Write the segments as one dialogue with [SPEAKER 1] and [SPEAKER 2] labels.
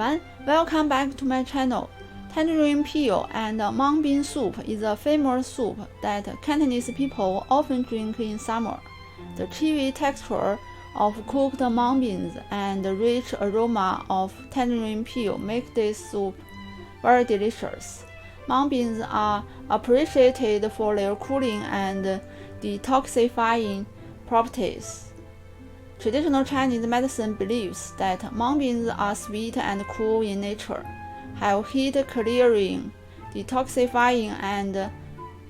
[SPEAKER 1] everyone, welcome back to my channel. Tangerine peel and mung bean soup is a famous soup that Cantonese people often drink in summer. The chewy texture of cooked mung beans and the rich aroma of tangerine peel make this soup very delicious. Mung beans are appreciated for their cooling and detoxifying properties. Traditional Chinese medicine believes that mung beans are sweet and cool in nature, have heat-clearing, detoxifying, and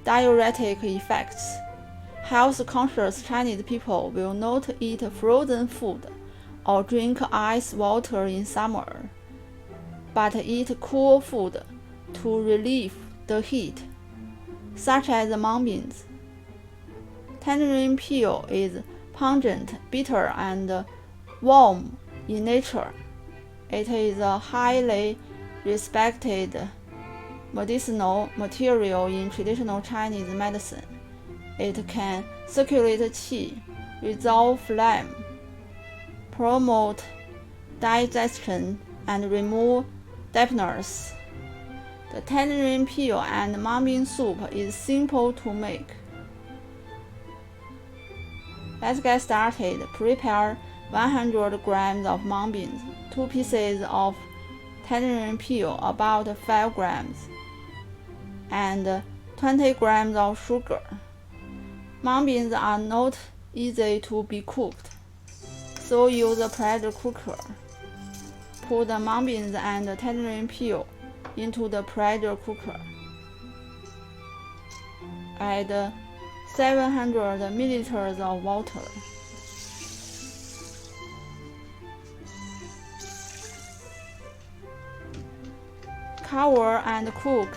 [SPEAKER 1] diuretic effects. Health-conscious Chinese people will not eat frozen food or drink ice water in summer, but eat cool food to relieve the heat, such as mung beans. Tangerine peel is pungent, bitter, and warm in nature. It is a highly respected medicinal material in traditional Chinese medicine. It can circulate qi, resolve phlegm, promote digestion, and remove dampness. The tangerine peel and mung bean soup is simple to make. Let's get started. Prepare 100 grams of mung beans, 2 pieces of tangerine peel, about 5 grams, and 20 grams of sugar. Mung beans are not easy to be cooked, so use a pressure cooker. Put the mung beans and the tangerine peel into the pressure cooker. Add 700 milliliters of water. Cover and cook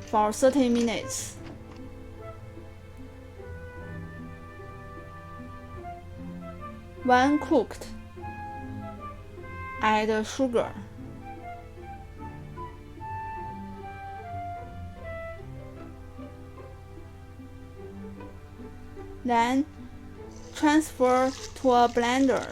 [SPEAKER 1] for 30 minutes. When cooked, add sugar. Then transfer to a blender.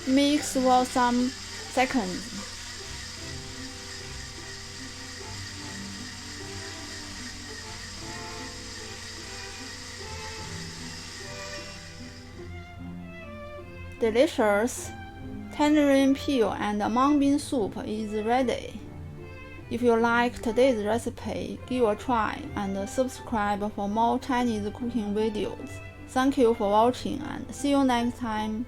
[SPEAKER 1] Mix for some seconds. Delicious tangerine peel and mung bean soup is ready. If you like today's recipe, give a try and subscribe for more Chinese cooking videos. Thank you for watching and see you next time.